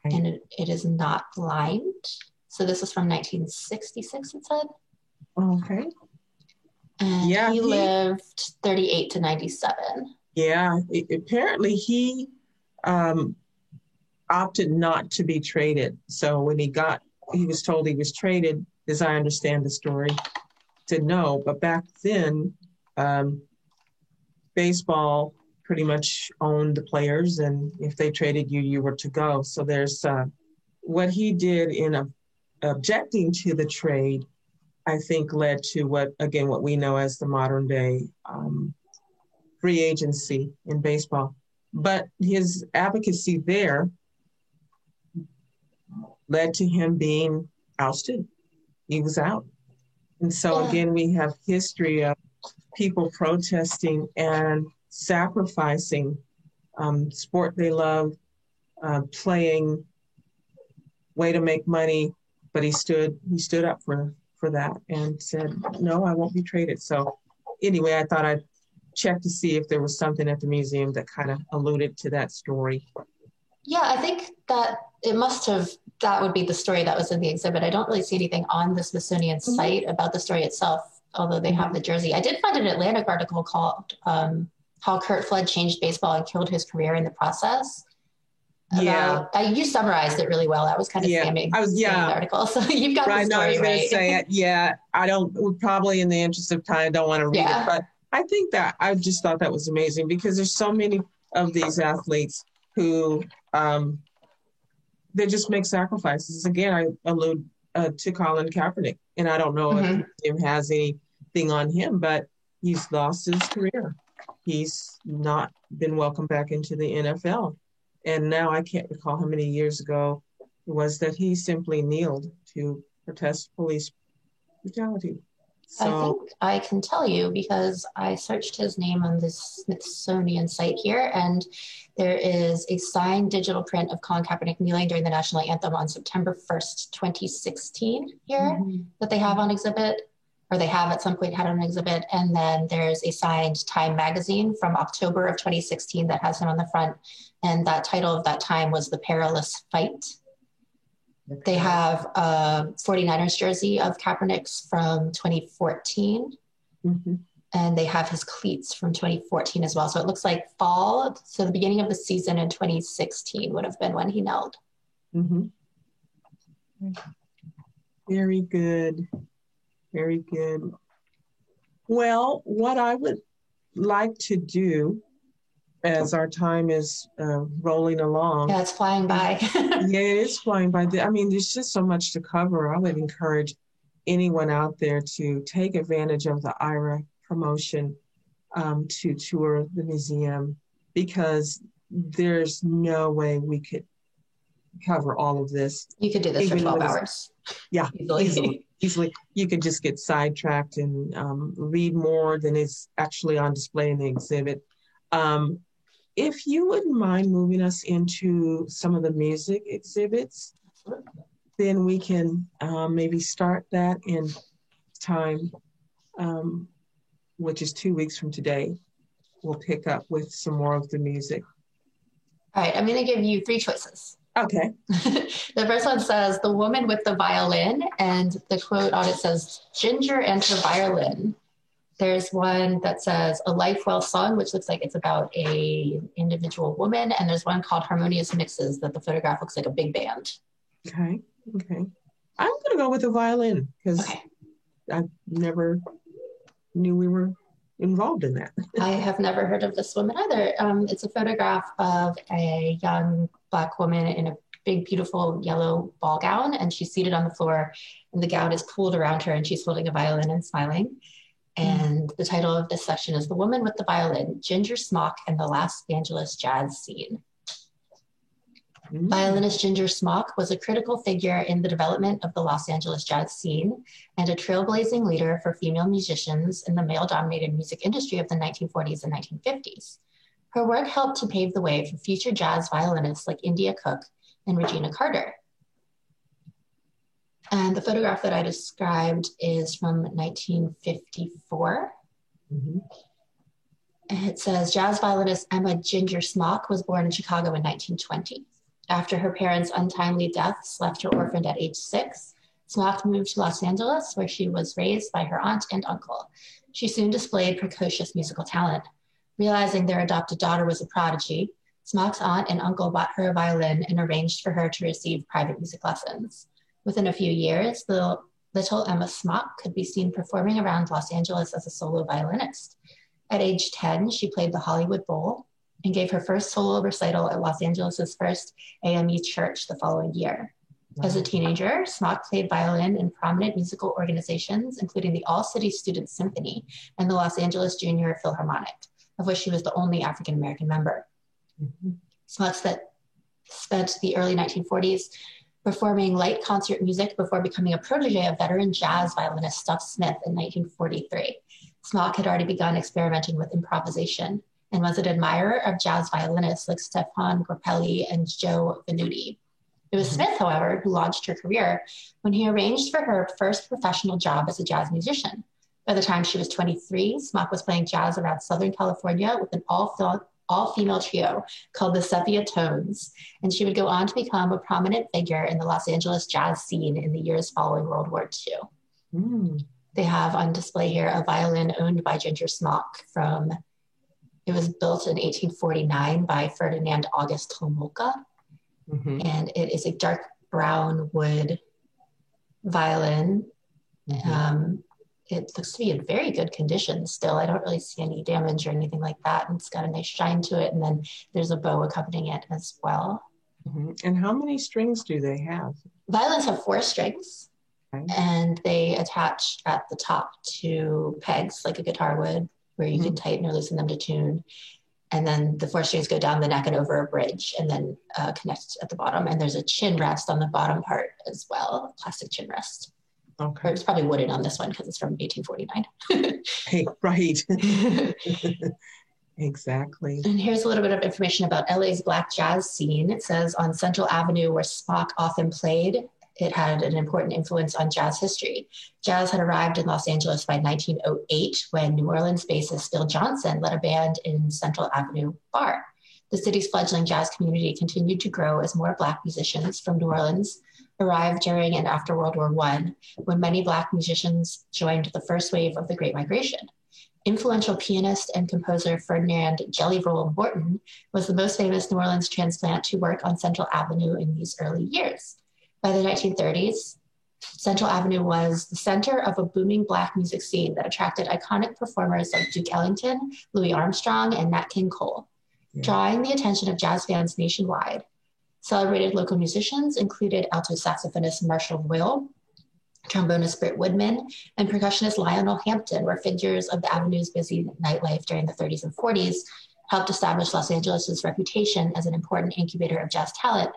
And it is not lined. So this is from 1966, it said. Okay. And yeah, he lived 38 to 97. Yeah, apparently he opted not to be traded. So when he was told he was traded, as I understand the story, said no. But back then, baseball pretty much owned the players, and if they traded you, you were to go. So there's what he did in objecting to the trade, I think led to what we know as the modern day free agency in baseball. But his advocacy there led to him being ousted. He was out. And so again, we have history of people protesting and sacrificing sport they love, playing, way to make money, but he stood up for that and said, no, I won't be traded. So anyway, I thought I'd check to see if there was something at the museum that kind of alluded to that story. Yeah, I think that that would be the story that was in the exhibit. I don't really see anything on the Smithsonian site about the story itself, although they have the jersey. I did find an Atlantic article called how Curt Flood changed baseball and killed his career in the process. You summarized it really well. I was kind of scamming the article. So you've got the story right. Say it. I don't, probably in the interest of time, I don't want to read it, but I think that I just thought that was amazing because there's so many of these athletes who they just make sacrifices. Again, I allude to Colin Kaepernick, and I don't know if Jim has anything on him, but he's lost his career. He's not been welcomed back into the NFL. And now I can't recall how many years ago it was that he simply kneeled to protest police brutality. So, I think I can tell you because I searched his name on the Smithsonian site here, and there is a signed digital print of Colin Kaepernick kneeling during the national anthem on September 1st, 2016 here that they have on exhibit, or they have at some point had on exhibit. And then there's a signed Time magazine from October of 2016 that has him on the front. And that title of that time was The Perilous Fight. Okay. They have a 49ers jersey of Kaepernick's from 2014. And they have his cleats from 2014 as well. So it looks like fall. So the beginning of the season in 2016 would have been when he knelt. Very good. Very good. Well, what I would like to do as our time is rolling along. Yeah, it's flying by. Yeah, it is flying by. I mean, there's just so much to cover. I would encourage anyone out there to take advantage of the IRA promotion to tour the museum, because there's no way we could cover all of this. You could do this for 12 hours. Yeah, easily. You could just get sidetracked and read more than is actually on display in the exhibit. If you wouldn't mind moving us into some of the music exhibits, then we can maybe start that in time, which is 2 weeks from today. We'll pick up with some more of the music. All right, I'm going to give you 3 choices. Okay. The first one says The Woman with the Violin, and the quote on it says, Ginger and her violin. There's one that says A Life Well Sung, which looks like it's about an individual woman. And there's one called Harmonious Mixes that the photograph looks like a big band. Okay. I'm going to go with the violin because I never knew we were involved in that. I have never heard of this woman either. It's a photograph of a young Black woman in a big, beautiful yellow ball gown, and she's seated on the floor, and the gown is pulled around her, and she's holding a violin and smiling. And the title of this section is The Woman with the Violin, Ginger Smock and the Los Angeles Jazz Scene. Violinist Ginger Smock was a critical figure in the development of the Los Angeles jazz scene and a trailblazing leader for female musicians in the male-dominated music industry of the 1940s and 1950s. Her work helped to pave the way for future jazz violinists like India Cook and Regina Carter. And the photograph that I described is from 1954. It says, jazz violinist Emma Ginger Smock was born in Chicago in 1920. After her parents' untimely deaths left her orphaned at age 6, Smock moved to Los Angeles, where she was raised by her aunt and uncle. She soon displayed precocious musical talent. Realizing their adopted daughter was a prodigy, Smock's aunt and uncle bought her a violin and arranged for her to receive private music lessons. Within a few years, the little Emma Smock could be seen performing around Los Angeles as a solo violinist. At age 10, she played the Hollywood Bowl and gave her first solo recital at Los Angeles' first AME church the following year. As a teenager, Smock played violin in prominent musical organizations, including the All-City Student Symphony and the Los Angeles Junior Philharmonic, of which she was the only African-American member. Smock spent the early 1940s performing light concert music before becoming a protege of veteran jazz violinist Stuff Smith in 1943. Smock had already begun experimenting with improvisation and was an admirer of jazz violinists like Stefan Grappelli and Joe Venuti. It was Smith, however, who launched her career when he arranged for her first professional job as a jazz musician. By the time she was 23, Smock was playing jazz around Southern California with an all-female trio called the Sepia Tones, and she would go on to become a prominent figure in the Los Angeles jazz scene in the years following World War II. They have on display here a violin owned by Ginger Smock from It was built in 1849 by Ferdinand August Homolka, and it is a dark brown wood violin. It looks to be in very good condition still. I don't really see any damage or anything like that. And it's got a nice shine to it. And then there's a bow accompanying it as well. And how many strings do they have? Violins have 4 strings, and they attach at the top to pegs like a guitar would, where you can tighten or loosen them to tune. And then the 4 strings go down the neck and over a bridge and then connect at the bottom. And there's a chin rest on the bottom part as well, a plastic chin rest. Okay. Or it's probably wooden on this one because it's from 1849. Hey, right. Exactly. And here's a little bit of information about LA's black jazz scene. It says on Central Avenue, where Spock often played, it had an important influence on jazz history. Jazz had arrived in Los Angeles by 1908 when New Orleans bassist Bill Johnson led a band in Central Avenue Bar. The city's fledgling jazz community continued to grow as more Black musicians from New Orleans arrived during and after World War I, when many Black musicians joined the first wave of the Great Migration. Influential pianist and composer Ferdinand Jelly Roll Morton was the most famous New Orleans transplant to work on Central Avenue in these early years. By the 1930s, Central Avenue was the center of a booming Black music scene that attracted iconic performers like Duke Ellington, Louis Armstrong, and Nat King Cole. Drawing the attention of jazz fans nationwide, celebrated local musicians included alto saxophonist Marshall Royal, trombonist Britt Woodman, and percussionist Lionel Hampton were figures of the Avenue's busy nightlife during the 30s and 40s, helped establish Los Angeles' reputation as an important incubator of jazz talent.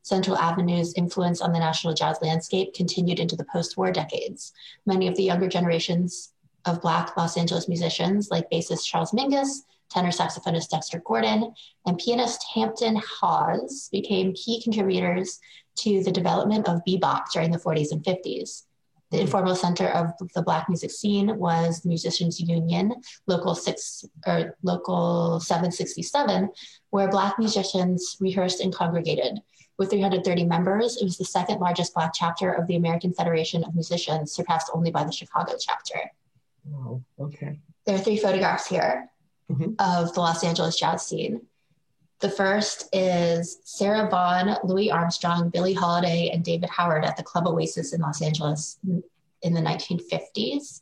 Central Avenue's influence on the national jazz landscape continued into the post-war decades. Many of the younger generations of Black Los Angeles musicians, like bassist Charles Mingus, tenor saxophonist Dexter Gordon, and pianist Hampton Hawes, became key contributors to the development of bebop during the 40s and 50s. The informal center of the Black music scene was the Musicians Union, Local 767, where Black musicians rehearsed and congregated. With 330 members, it was the second largest Black chapter of the American Federation of Musicians, surpassed only by the Chicago chapter. Oh, okay. There are 3 photographs here of the Los Angeles jazz scene. The first is Sarah Vaughan, Louis Armstrong, Billie Holiday, and David Howard at the Club Oasis in Los Angeles in the 1950s.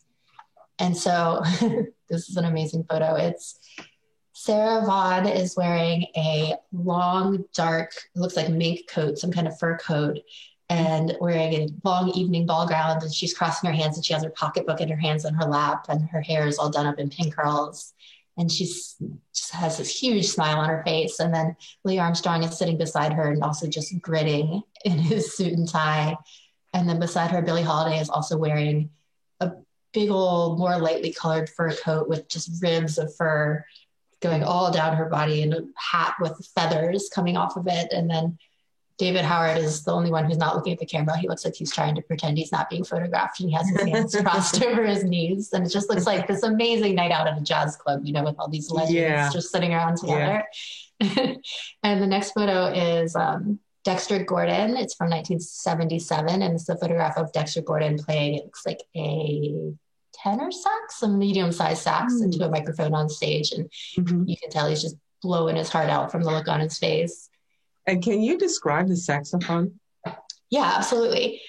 And so this is an amazing photo. It's Sarah Vaughan is wearing a long, dark, it looks like mink coat, some kind of fur coat, and wearing a long evening ball gown, and she's crossing her hands, and she has her pocketbook in her hands on her lap, and her hair is all done up in pin curls. And she just has this huge smile on her face. And then Louis Armstrong is sitting beside her and also just grinning in his suit and tie. And then beside her, Billie Holiday is also wearing a big old, more lightly colored fur coat with just ribs of fur going all down her body, and a hat with feathers coming off of it. And then David Howard is the only one who's not looking at the camera. He looks like he's trying to pretend he's not being photographed, and he has his hands crossed over his knees. And it just looks like this amazing night out at a jazz club, you know, with all these legends just sitting around together. Yeah. And the next photo is Dexter Gordon. It's from 1977. And it's a photograph of Dexter Gordon playing, it looks like a tenor sax, a medium-sized sax into a microphone on stage. And you can tell he's just blowing his heart out from the look on his face. And can you describe the saxophone? Yeah, absolutely.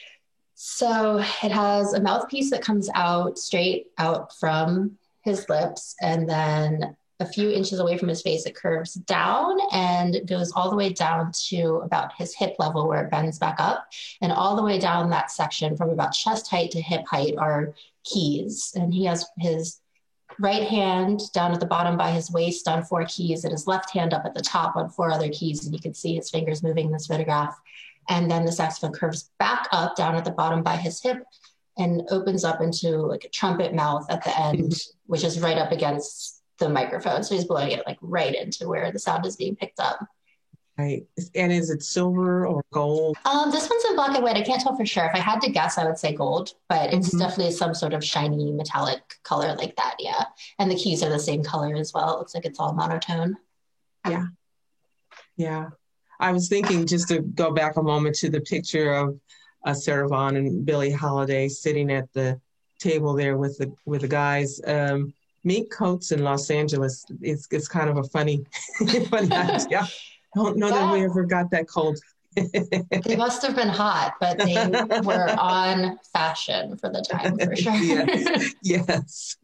So it has a mouthpiece that comes out straight out from his lips, and then a few inches away from his face, it curves down and goes all the way down to about his hip level where it bends back up. And all the way down that section from about chest height to hip height are keys. And he has his right hand down at the bottom by his waist on 4 keys, and his left hand up at the top on 4 other keys. And you can see his fingers moving in this photograph. And then the saxophone curves back up down at the bottom by his hip and opens up into like a trumpet mouth at the end, which is right up against the microphone. So he's blowing it like right into where the sound is being picked up. Right. And is it silver or gold? This one's in black and white. I can't tell for sure. If I had to guess, I would say gold, but it's definitely some sort of shiny metallic color like that. Yeah. And the keys are the same color as well. It looks like it's all monotone. Yeah. Yeah. I was thinking, just to go back a moment to the picture of Sarah Vaughan and Billie Holiday sitting at the table there with the guys. mink coats in Los Angeles, it's kind of a funny, funny idea. I don't know that we ever got that cold. They must have been hot, but they were on fashion for the time, for sure. Yes. Yes.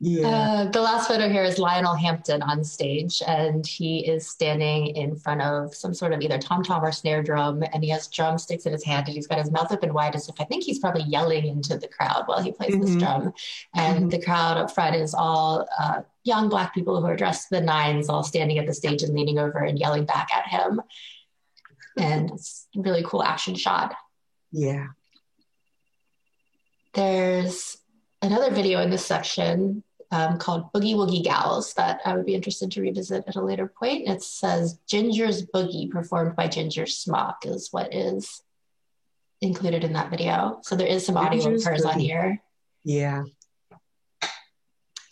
Yeah. The last photo here is Lionel Hampton on stage, and he is standing in front of some sort of either tom-tom or snare drum, and he has drumsticks in his hand, and he's got his mouth open wide as if I think he's probably yelling into the crowd while he plays this drum. And the crowd up front is all young Black people who are dressed to the nines, all standing at the stage and leaning over and yelling back at him. And it's a really cool action shot. Yeah. There's another video in this section called Boogie Woogie Gals that I would be interested to revisit at a later point. It says Ginger's Boogie, performed by Ginger Smock, is what is included in that video. So there is some audio of hers on here. Yeah.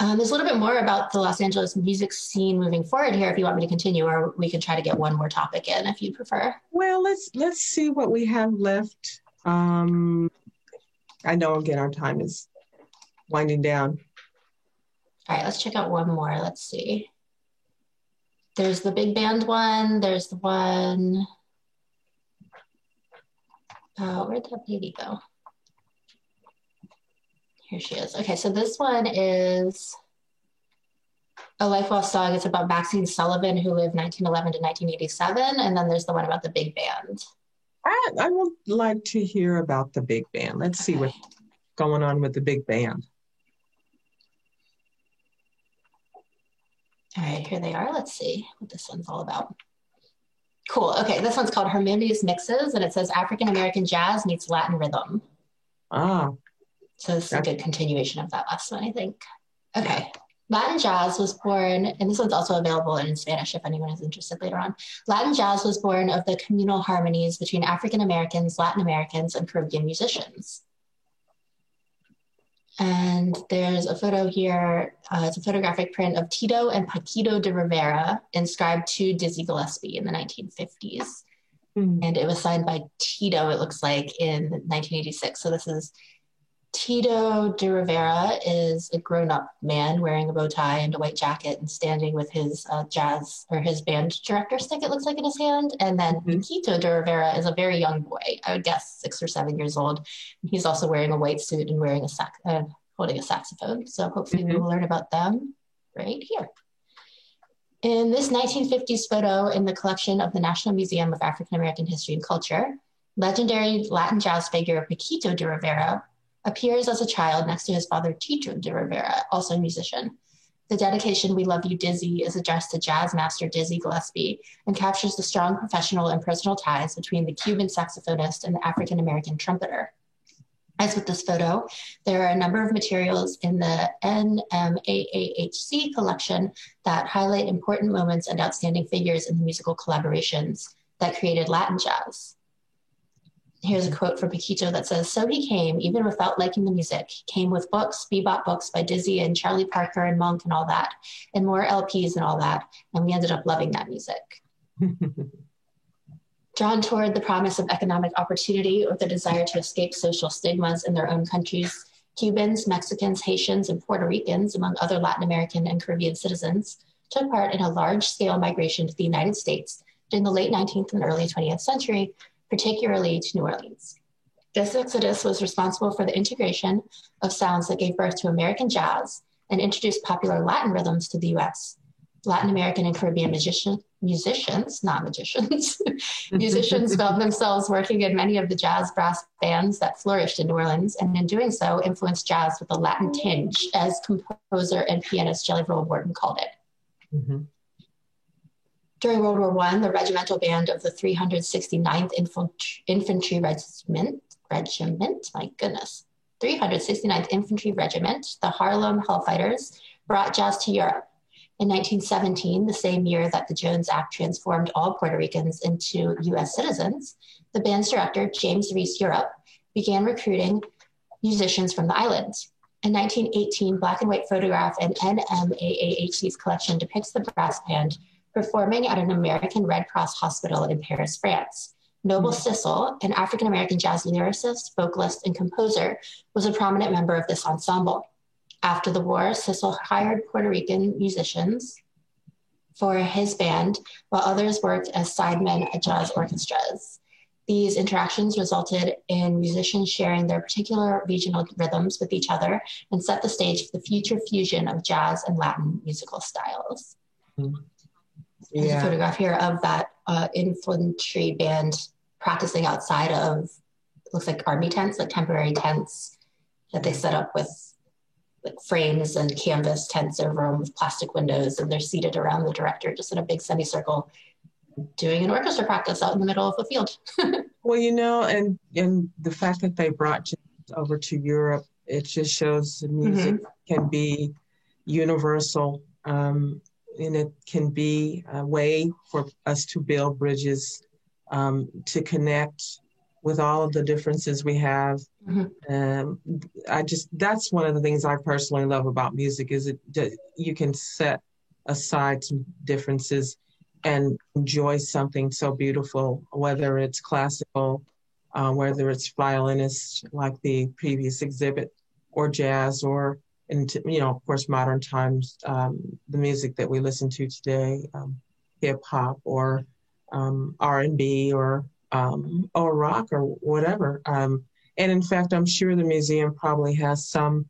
There's a little bit more about the Los Angeles music scene moving forward here if you want me to continue, or we can try to get one more topic in if you prefer. Well, let's see what we have left. I know, again, our time is winding down. All right, let's check out one more. Let's see. There's the big band one. There's the one. Where'd that lady go? Here she is. Okay, so this one is A Life Well Sung. It's about Maxine Sullivan, who lived 1911 to 1987. And then there's the one about the big band. I would like to hear about the big band. Let's see what's going on with the big band. All right, here they are. Let's see what this one's all about. Cool. Okay, this one's called Harmonious Mixes, and it says African American jazz meets Latin rhythm. Ah. So this is a good continuation of that last one, I think. Okay. Latin jazz was born, and this one's also available in Spanish if anyone is interested later on. Latin jazz was born of the communal harmonies between African Americans, Latin Americans, and Caribbean musicians. And there's a photo here. It's a photographic print of Tito and Paquito de Rivera, inscribed to Dizzy Gillespie in the 1950s. And it was signed by Tito, it looks like, in 1986. So this is Tito de Rivera is a grown-up man wearing a bow tie and a white jacket and standing with his jazz or his band director stick, it looks like, in his hand. And then Paquito de Rivera is a very young boy, I would guess 6 or 7 years old. He's also wearing a white suit and wearing holding a saxophone. So hopefully we will learn about them right here. In this 1950s photo in the collection of the National Museum of African American History and Culture, legendary Latin jazz figure Paquito de Rivera appears as a child next to his father, Tito de Rivera, also a musician. The dedication, "We Love You, Dizzy," is addressed to jazz master Dizzy Gillespie and captures the strong professional and personal ties between the Cuban saxophonist and the African-American trumpeter. As with this photo, there are a number of materials in the NMAAHC collection that highlight important moments and outstanding figures in the musical collaborations that created Latin jazz. Here's a quote from Paquito that says, "So he came, even without liking the music. He came with books, bebop books by Dizzy and Charlie Parker and Monk and all that, and more LPs and all that, and we ended up loving that music." Drawn toward the promise of economic opportunity or the desire to escape social stigmas in their own countries, Cubans, Mexicans, Haitians, and Puerto Ricans, among other Latin American and Caribbean citizens, took part in a large-scale migration to the United States during the late 19th and early 20th century, particularly to New Orleans. This exodus was responsible for the integration of sounds that gave birth to American jazz and introduced popular Latin rhythms to the US. Latin American and Caribbean musicians, not magicians, musicians found themselves working in many of the jazz brass bands that flourished in New Orleans, and in doing so influenced jazz with a Latin tinge, as composer and pianist Jelly Roll Morton called it. During World War I, the regimental band of the 369th Infantry Regiment, my goodness, 369th Infantry Regiment, the Harlem Hellfighters, brought jazz to Europe. In 1917, the same year that the Jones Act transformed all Puerto Ricans into U.S. citizens, the band's director, James Reese Europe, began recruiting musicians from the islands. In 1918, black and white photograph in NMAAHC's collection depicts the brass band performing at an American Red Cross hospital in Paris, France. Noble Sissel, an African-American jazz lyricist, vocalist, and composer, was a prominent member of this ensemble. After the war, Sissel hired Puerto Rican musicians for his band, while others worked as sidemen at jazz orchestras. These interactions resulted in musicians sharing their particular regional rhythms with each other and set the stage for the future fusion of jazz and Latin musical styles. Yeah. There's a photograph here of that infantry band practicing outside of, looks like army tents, like temporary tents that they set up with like frames and canvas tents over them with plastic windows, and they're seated around the director just in a big semicircle doing an orchestra practice out in the middle of a field. Well, and the fact that they brought jazz over to Europe, it just shows the music can be universal, and it can be a way for us to build bridges, to connect with all of the differences we have. That's one of the things I personally love about music is that you can set aside some differences and enjoy something so beautiful, whether it's classical, whether it's violinist like the previous exhibit, or jazz, or, of course, modern times, the music that we listen to today, hip hop or R&B or rock or whatever. And in fact, I'm sure the museum probably has some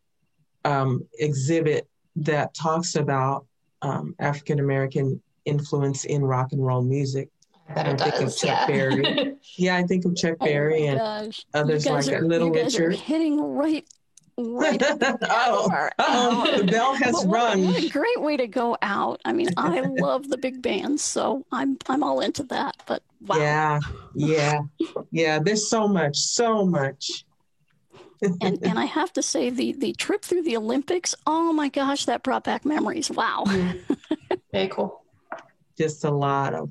exhibit that talks about African-American influence in rock and roll music. I think of Chuck Berry. Yeah, I think of Chuck Berry and others like Little Richard. Are hitting right. The bell has rung. What a great way to go out. I mean, I love the big bands, so I'm all into that. But wow. Yeah. There's so much. and I have to say, the trip through the Olympics, oh my gosh, that brought back memories. Wow. Very cool. Just a lot of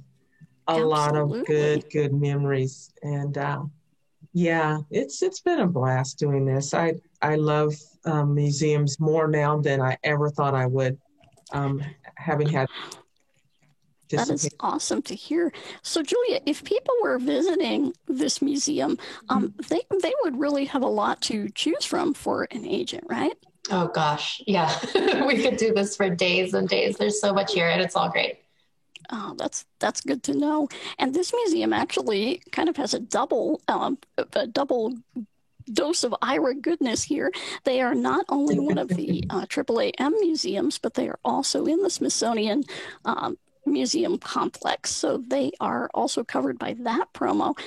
good memories. And it's been a blast doing this. I love museums more now than I ever thought I would, having had. That is awesome to hear. So, Julia, if people were visiting this museum, they would really have a lot to choose from for an agent, right? Oh gosh, yeah. We could do this for days and days. There's so much here, and it's all great. Oh, that's good to know. And this museum actually kind of has a double dose of Ira goodness here. They are not only one of the AAAM museums, but they are also in the Smithsonian Museum complex. So they are also covered by that promo.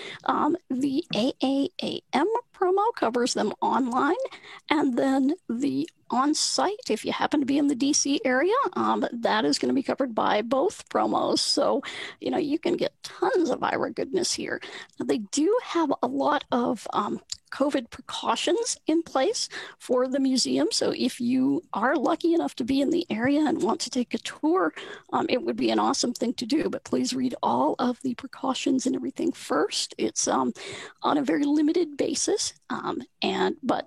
The AAAM promo covers them online, and then the on-site, if you happen to be in the DC area, that is going to be covered by both promos. So, you can get tons of Ira goodness here. They do have a lot of COVID precautions in place for the museum. So if you are lucky enough to be in the area and want to take a tour, it would be an awesome thing to do. But please read all of the precautions and everything first. It's on a very limited basis. But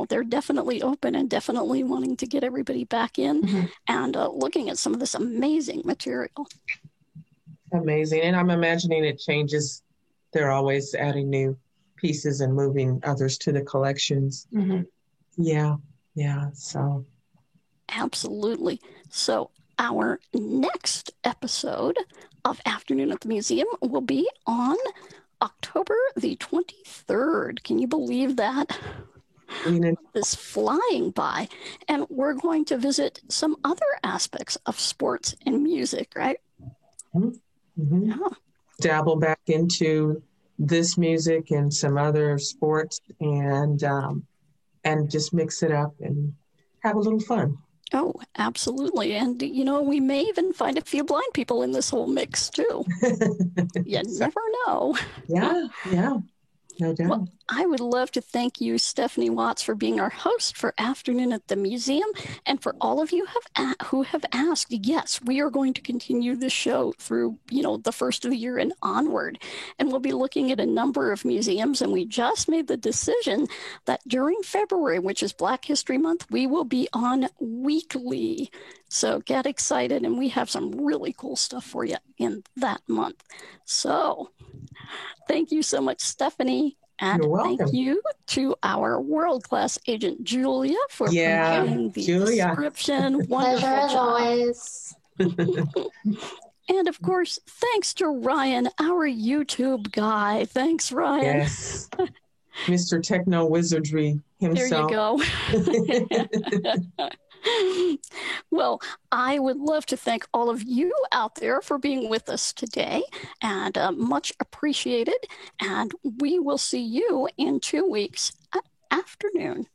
they're definitely open and definitely wanting to get everybody back in and looking at some of this amazing material. Amazing. And I'm imagining it changes. They're always adding new pieces and moving others to the collections. Yeah. So absolutely. So our next episode of Afternoon at the Museum will be on October the 23rd. Can you believe that? Is flying by. And we're going to visit some other aspects of sports and music, right? Yeah. Dabble back into this music and some other sports, and just mix it up and have a little fun. Oh, absolutely. And, we may even find a few blind people in this whole mix, too. You never know. Yeah. No doubt. Well, I would love to thank you, Stephanie Watts, for being our host for Afternoon at the Museum. And for all of you who have asked, yes, we are going to continue this show through, the first of the year and onward. And we'll be looking at a number of museums. And we just made the decision that during February, which is Black History Month, we will be on weekly. So get excited. And we have some really cool stuff for you in that month. So thank you so much, Stephanie. And You're welcome. thank you to our world-class agent, Julia, for Yeah, providing the Julia. description. Pleasure as job. always. And of course, thanks to Ryan, our YouTube guy. Thanks, Ryan. Yes. Mr. Techno Wizardry himself. There you go. Well, I would love to thank all of you out there for being with us today, and much appreciated. And we will see you in 2 weeks afternoon.